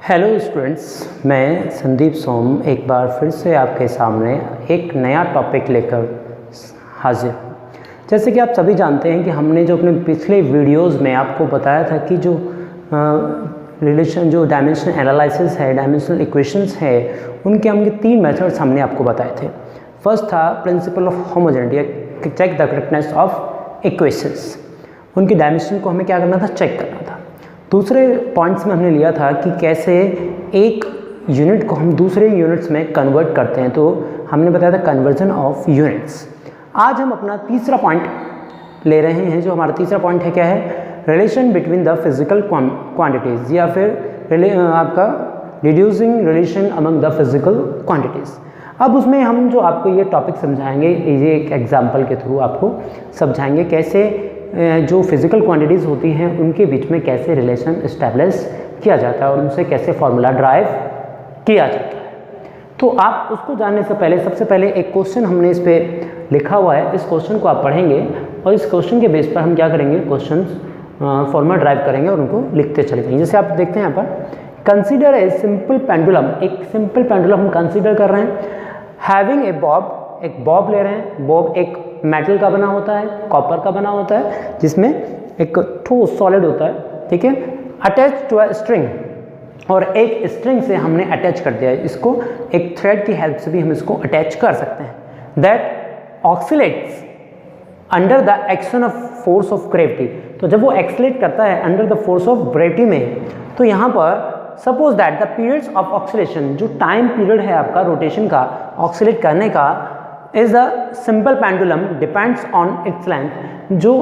Hello students, मैं संदीप सोम एक बार फिर से आपके सामने एक नया टॉपिक लेकर हाजिर हूँ। जैसे कि आप सभी जानते हैं कि हमने जो अपने पिछले वीडियोस में आपको बताया था कि जो जो डायमेंशनल एनालिसिस है, डायमेंशनल इक्वेशंस है, उनके हमने 3 मेथड्स हमने आपको बताए थे। फर्स्ट था principle of homogeneity, check the correctness of equations. उनकी डायमेंशन को हमें क्या करना था, चेक करना था। दूसरे पॉइंट्स में हमने लिया था कि कैसे एक यूनिट को हम दूसरे यूनिट्स में कन्वर्ट करते हैं, तो हमने बताया था कन्वर्जन ऑफ यूनिट्स। आज हम अपना तीसरा पॉइंट ले रहे हैं। जो हमारा तीसरा पॉइंट है क्या है, relation between the physical quantities, या फिर आपका reducing relation among the physical quantities. अब उसमें हम जो आपको ये टॉपिक समझाएंगे, ये एक एग्जाम्पल के थ्रू आपको समझाएंगे कैसे जो फिज़िकल क्वांटिटीज़ होती हैं उनके बीच में कैसे रिलेशन इस्टेब्लिश किया जाता है और उनसे कैसे फार्मूला ड्राइव किया जाता है। तो आप उसको जानने से पहले सबसे पहले एक क्वेश्चन हमने इस पर लिखा हुआ है। इस क्वेश्चन को आप पढ़ेंगे और इस क्वेश्चन के बेस पर हम क्या करेंगे, क्वेश्चन फार्मूला ड्राइव करेंगे और उनको लिखते चले जाएंगे। जैसे आप देखते हैं यहाँ पर, कंसिडर ए सिंपल पेंडुलम, एक सिंपल पेंडुलम हम कंसिडर कर रहे हैं। हैविंग ए बॉब, एक बॉब ले रहे हैं। बॉब एक मेटल का बना होता है, कॉपर का बना होता है, जिसमें एक ठोस सॉलिड होता है, ठीक है, अटैच टू अ स्ट्रिंग, और एक स्ट्रिंग से हमने अटैच कर दिया है इसको। एक थ्रेड की हेल्प से भी हम इसको अटैच कर सकते हैं। That oscillates under the action of force of gravity. तो जब वो एक्सलेट करता है under the force of gravity में, तो यहाँ पर suppose that the periods of oscillation, जो टाइम पीरियड है आपका रोटेशन का, ऑक्सीलेट करने का, is the simple pendulum depends on its length. जो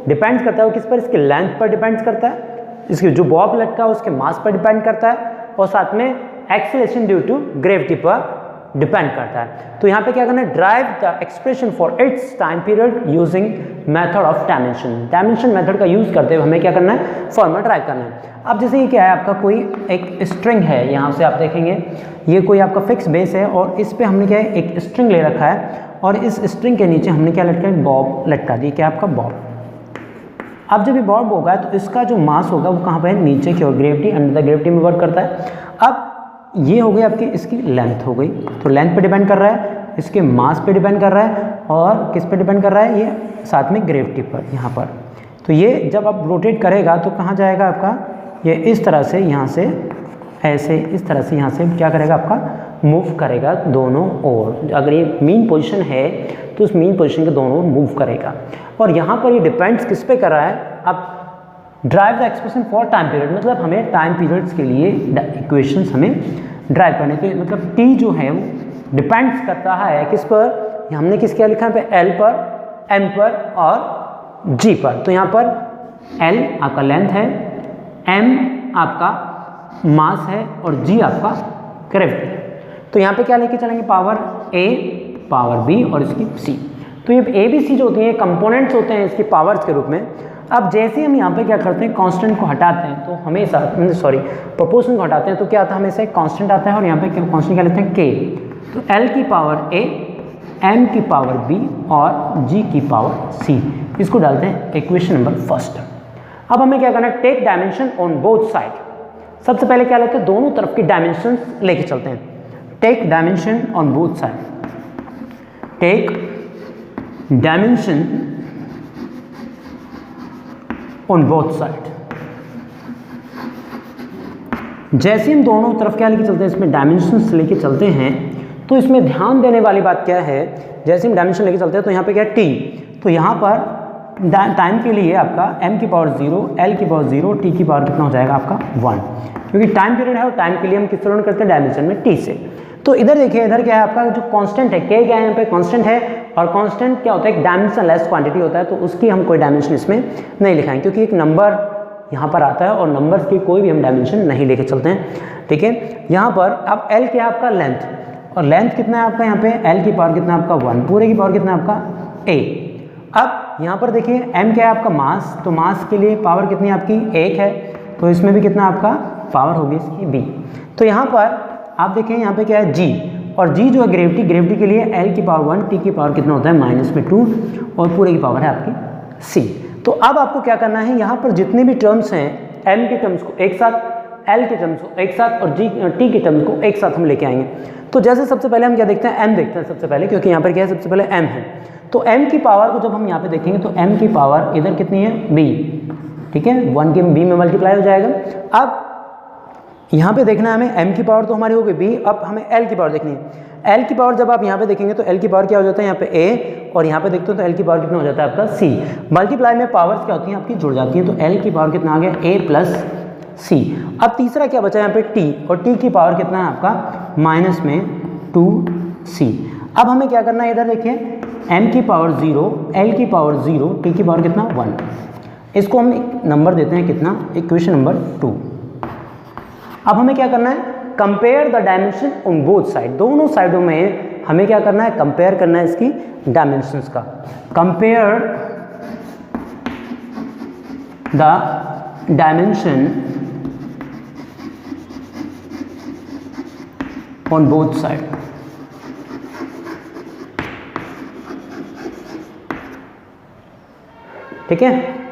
डिपेंड्स करता है वो किस पर, इसके लेंथ पर डिपेंड्स करता है, इसकी जो बॉब लटका है उसके मास पर डिपेंड करता है, और साथ में एक्सीलरेशन ड्यू टू ग्रेविटी पर डिपेंड करता है। तो यहाँ पे क्या करना है, drive the expression for its time period using method of dimension. Dimension method का यूज करते हुए हमें क्या करना है, फॉर्मूला ड्राइव करना है। अब जैसे ये क्या है, आपका कोई एक स्ट्रिंग है, यहाँ से आप देखेंगे ये कोई आपका फिक्स बेस है, और इस पे हमने क्या है, एक स्ट्रिंग ले रखा है, और इस स्ट्रिंग के नीचे हमने क्या लटका है, बॉब लटका दी। क्या आपका बॉब। अब जब ये बॉब होगा तो इसका जो मास होगा वो कहाँ पे है, नीचे की ओर, ग्रेविटी, अंडर द ग्रेविटी में वर्क करता है। अब ये हो गई आपकी, इसकी लेंथ हो गई, तो लेंथ पे डिपेंड कर रहा है, इसके मास पे डिपेंड कर रहा है, और किस पे डिपेंड कर रहा है, ये साथ में ग्रेविटी पर, यहाँ पर। तो ये जब आप रोटेट करेगा तो कहाँ जाएगा आपका, ये इस तरह से, यहाँ से ऐसे, इस तरह से यहाँ से क्या करेगा, आपका मूव करेगा दोनों ओर। अगर ये मीन पोजीशन है तो उस मीन पोजीशन के दोनों ओर मूव करेगा, और यहाँ पर ये डिपेंड्स किस पे कर रहा है। अब drive the expression for time period, मतलब हमें टाइम पीरियड्स के लिए इक्वेशंस हमें ड्राइव करने के, मतलब टी जो है वो डिपेंड्स करता है किस पर, हमने किस क्या लिखा है पे, एल पर, एम पर और जी पर। तो यहाँ पर एल आपका लेंथ है, एम आपका मास है, और जी आपका ग्रेविटी है। तो यहाँ पे क्या लेके चलेंगे, पावर ए, पावर बी और इसकी सी। तो ये ए बी सी जो होती है कंपोनेंट्स होते हैं इसकी पावर्स के रूप में। अब जैसे हम यहाँ पे क्या करते हैं, कांस्टेंट को हटाते हैं, तो हमेशा प्रोपोर्शन को हटाते हैं तो क्या आता है, हमेशा एक कांस्टेंट आता है, और यहाँ पे कांस्टेंट क्या लेते हैं, के। तो एल की पावर ए, एम की पावर बी और जी की पावर सी, इसको डालते हैं इक्वेशन नंबर फर्स्ट। अब हमें क्या करना है, take dimension on both side. सबसे पहले क्या लेते हैं, दोनों तरफ की डायमेंशन लेके चलते हैं। Take dimension on both side, take dimension on both side. जैसे हम दोनों तरफ क्या लेके चलते हैं, इसमें डायमेंशंस लेके चलते हैं, तो इसमें ध्यान देने वाली बात क्या है, जैसे हम डायमेंशन लेके चलते हैं तो यहाँ पे क्या है, टी। तो यहाँ पर टाइम के लिए आपका m की पावर 0, l की पावर 0, t की पावर कितना हो जाएगा आपका 1, क्योंकि टाइम पीरियड है और टाइम के लिए हम किस तरह करते हैं, डायमेंशन में t से। तो इधर देखिए, इधर क्या है आपका जो कांस्टेंट है, k क्या है यहाँ पे, कांस्टेंट है, और कांस्टेंट क्या होता है, एक डायमेंशनलेस क्वांटिटी होता है, तो उसकी हम कोई डायमेंशन इसमें नहीं लिखाएंगे, क्योंकि एक नंबर यहाँ पर आता है और नंबर्स की कोई भी हम डायमेंशन नहीं लेके चलते हैं, ठीक है। यहाँ पर अब l क्या है आपका, लेंथ, और लेंथ कितना है आपका, यहाँ पे l की पावर कितना है आपका 1, पूरे की पावर कितना है आपका a। अब यहाँ पर देखिए m क्या है आपका, मास, तो मास के लिए पावर कितनी है आपकी 1 है, तो इसमें भी कितना आपका पावर होगी इसकी b। तो यहाँ पर आप देखिए, यहाँ पे क्या है g, और g जो है ग्रेविटी, ग्रेविटी के लिए l की पावर 1, t की पावर कितना होता है -2, और पूरे की पावर है आपकी c। तो अब आपको क्या करना है, यहाँ पर जितने भी टर्म्स हैं m के टर्म्स को एक साथ एल के टर्म्स को एक साथ और टी के टर्म्स को एक साथ हम लेके आएंगे। तो जैसे सबसे पहले हम क्या देखते हैं, एम देखते हैं सबसे पहले, क्योंकि यहाँ पर क्या है सबसे पहले एम है। तो एम की पावर को जब हम यहाँ पे देखेंगे तो एम की पावर इधर कितनी है, बी, ठीक है, 1 के बी में मल्टीप्लाई हो जाएगा। अब यहाँ पे देखना है हमें, एम की पावर तो हमारी हो गई बी, अब हमें एल की पावर देखनी है। एल की पावर जब आप यहाँ पे देखेंगे तो एल की पावर क्या हो जाता है, यहाँ पे ए, और यहाँ पे देखते हो तो एल की पावर कितना हो जाता है आपका सी। मल्टीप्लाई में पावर्स क्या होती हैं आपकी, जुड़ जाती हैं। तो एल की पावर कितना आ गया, ए प्लस सी। अब तीसरा क्या बचा यहाँ पे, टी, और टी की पावर कितना है आपका माइनस में 2c। अब हमें क्या करना है, इधर देखिए m की पावर 0, l की पावर 0, t की पावर कितना 1। इसको हम एक नंबर देते हैं कितना, इक्वेशन नंबर 2। अब हमें क्या करना है, compare the dimension on both side, दोनों साइडों में हमें क्या करना है, कंपेयर करना है इसकी डायमेंशंस का। Compare the dimension on both side. ठीक है,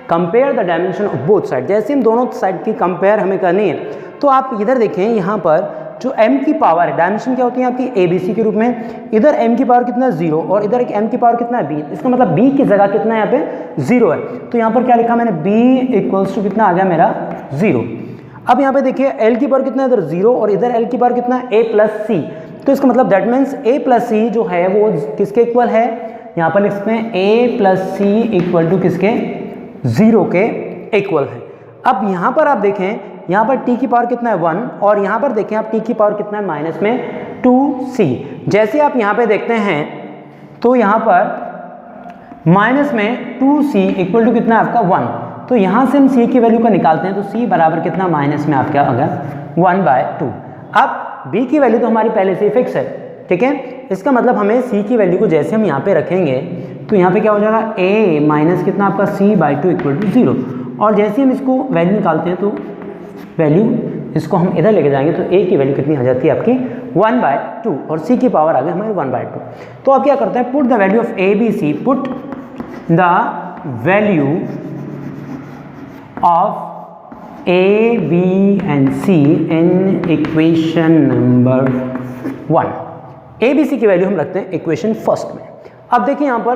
compare the dimension of both side. जैसे हम दोनों साइड की कंपेयर हमें करनी है, तो आप इधर देखें, यहाँ पर जो m की पावर है, डायमेंशन क्या होती है आपकी ए बी सी के रूप में। इधर m की पावर कितना है 0, और इधर एक m की पावर कितना है b। इसका मतलब b की जगह कितना है यहाँ पे 0 है। तो यहाँ पर क्या लिखा मैंने, b इक्वल्स टू कितना आ गया मेरा 0। अब यहाँ पे देखिए l की पावर कितना है, इधर 0, और इधर l की पावर कितना है a प्लस सी। तो इसका मतलब दैट मीन्स a प्लस सी जो है वो किसके इक्वल है, यहाँ पर लिख सकते हैं a plus C equal to किसके, 0 के इक्वल है। अब यहाँ पर आप देखें, यहाँ पर t की पावर कितना है 1, और यहाँ पर देखें आप t की पावर कितना है माइनस में 2c। जैसे आप यहाँ पे देखते हैं तो यहाँ पर माइनस में 2c इक्वल टू कितना है आपका 1। तो यहाँ से हम c की वैल्यू का निकालते हैं, तो c बराबर कितना माइनस में आपका आ गया 1/2। अब b की वैल्यू तो हमारी पहले से ही फिक्स है, ठीक है। इसका मतलब हमें c की वैल्यू को जैसे हम यहाँ पे रखेंगे तो यहाँ पे क्या हो जाएगा, a माइनस कितना आपका c/2 इक्वल टू 0। और जैसे हम इसको वैल्यू निकालते हैं तो वैल्यू इसको हम इधर लेके जाएंगे तो a की वैल्यू कितनी आ जाती है आपकी 1/2, और c की पावर आ गई हमारी 1/2। तो अब क्या करते हैं, put the value of a b c, put the value of a b and c in equation number 1। a b c की वैल्यू हम रखते हैं इक्वेशन फर्स्ट में। अब देखिए यहाँ पर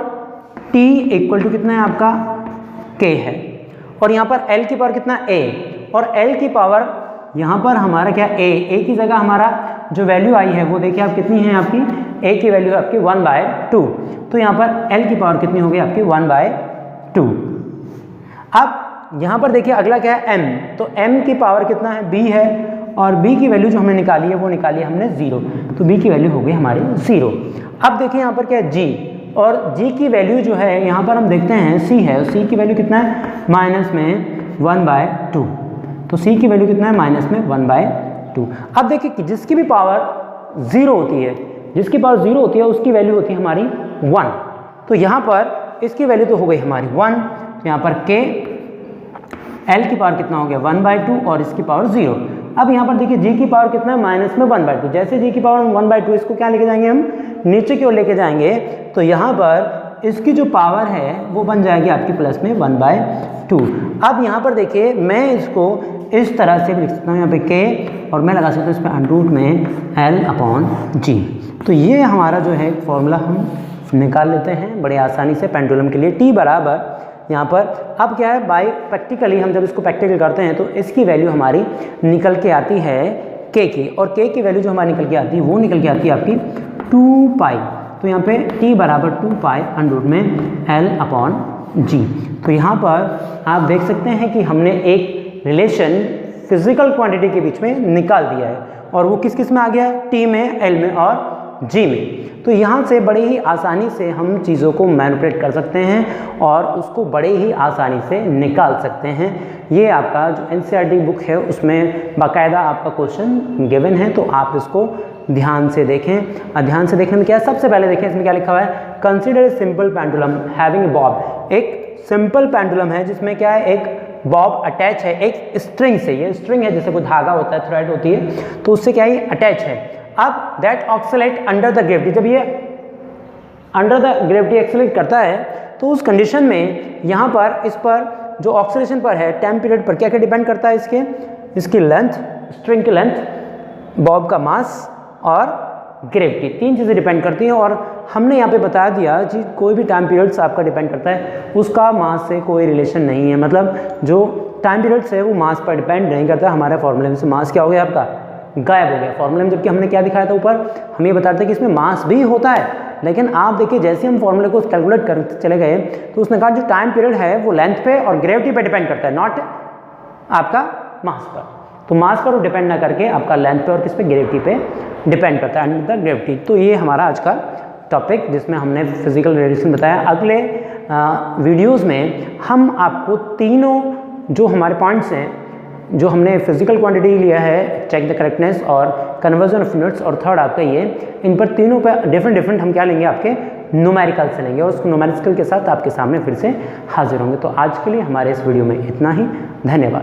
t इक्वल टू कितना है आपका k है, और यहाँ पर l की पावर कितना a, और l की पावर यहाँ पर हमारा क्या a की जगह हमारा जो वैल्यू आई है वो देखिए आप कितनी है, आपकी a की वैल्यू है आपकी 1/2। तो यहाँ पर l की पावर कितनी होगी आपकी 1/2। अब यहाँ पर देखिए अगला क्या है m, तो m की पावर कितना है b है, और b की वैल्यू जो हमने निकाली है वो निकाली है हमने 0, तो b की वैल्यू हो गई हमारी 0। अब देखिए यहाँ पर क्या है g, और g की वैल्यू जो है यहाँ पर हम देखते हैं c है, और c की वैल्यू कितना है माइनस में 1/2। तो c की वैल्यू कितना है माइनस में 1/2। अब देखिए कि जिसकी भी पावर 0 होती है, जिसकी पावर 0 होती है उसकी वैल्यू होती है हमारी 1। तो यहाँ पर इसकी वैल्यू तो हो गई हमारी 1, तो यहाँ पर k, l की पावर कितना हो गया 1/2, और इसकी पावर 0। अब यहाँ पर देखिए g की पावर कितना है माइनस में 1/2। जैसे g की पावर 1/2 इसको क्या लेके जाएंगे हम, नीचे की ओर लेके जाएंगे, तो यहाँ पर इसकी जो पावर है वो बन जाएगी आपकी प्लस में 1/2। अब यहाँ पर देखिए मैं इसको इस तरह से लिख सकता हूँ, यहाँ पे k, और मैं लगा सकता हूँ इस पर अंडरूट में l/g। तो ये हमारा जो है फॉर्मूला हम निकाल लेते हैं बड़े आसानी से पेंडुलम के लिए। t बराबर यहाँ पर अब क्या है, बाय प्रैक्टिकली हम जब इसको प्रैक्टिकल करते हैं तो इसकी वैल्यू हमारी निकल के आती है k की, और k की वैल्यू जो हमारी निकल के आती है वो निकल के आती है आपकी 2π। तो यहाँ पे t बराबर 2π अंडरूट में l/g। तो यहाँ पर आप देख सकते हैं कि हमने एक रिलेशन फिजिकल क्वांटिटी के बीच में निकाल दिया है, और वो किस किस में आ गया है, t में, l में और g में। तो यहाँ से बड़े ही आसानी से हम चीज़ों को मैनिपुलेट कर सकते हैं और उसको बड़े ही आसानी से निकाल सकते हैं। ये आपका जो एनसीईआरटी बुक है उसमें बाकायदा आपका क्वेश्चन गिवन है, तो आप इसको ध्यान से देखें। ध्यान से देखने में क्या है, सबसे पहले देखें इसमें क्या लिखा हुआ है, consider a simple pendulum having Bob. एक सिंपल पेंडुलम है जिसमें क्या है, एक बॉब अटैच है एक स्ट्रिंग से। ये स्ट्रिंग है, जैसे कोई धागा होता है, थ्रेड होती है, तो उससे क्या है अटैच है। अब that oxalate under the gravity, जब ये अंडर द ग्रेविटी एक्सीलरेट करता है तो उस कंडीशन में यहाँ पर इस पर जो ऑक्सीलेशन पर है टाइम पीरियड पर क्या क्या डिपेंड करता है, इसके इसकी लेंथ, स्ट्रिंग की लेंथ, बॉब का मास और ग्रेविटी, 3 चीज़ें डिपेंड करती हैं। और हमने यहाँ पे बता दिया कि कोई भी टाइम पीरियड्स आपका डिपेंड करता है, उसका मास से कोई रिलेशन नहीं है। मतलब जो टाइम पीरियड्स है वो मास पर डिपेंड नहीं करता। हमारे फॉर्मूले में से मास क्या हो गया आपका, गायब हो गया फॉर्मूले में। जबकि हमने क्या दिखाया था ऊपर, हम ये बताते थे कि इसमें मास भी होता है, लेकिन आप देखिए जैसे हम फॉर्मूले को कैलकुलेट करते चले गए तो उसने कहा जो टाइम पीरियड है वो लेंथ पे और ग्रेविटी पे डिपेंड करता है, नॉट आपका मास पर। तो मास पर वो डिपेंड ना करके आपका लेंथ पे और किस पे, ग्रेविटी पे डिपेंड करता है, अंडर द ग्रेविटी। तो ये हमारा आज का टॉपिक जिसमें हमने फिजिकल रिलेशन बताया। अगले वीडियोस में हम आपको तीनों जो हमारे पॉइंट्स हैं, जो हमने फिजिकल क्वांटिटी लिया है, चेक द करेक्टनेस और कन्वर्जन ऑफ यूनिट्स, और थर्ड आपका ये, इन पर तीनों पर डिफरेंट हम क्या लेंगे, आपके न्यूमेरिकल से लेंगे और उस न्यूमेरिकल के साथ आपके सामने फिर से हाजिर होंगे। तो आज के लिए हमारे इस वीडियो में इतना ही। धन्यवाद।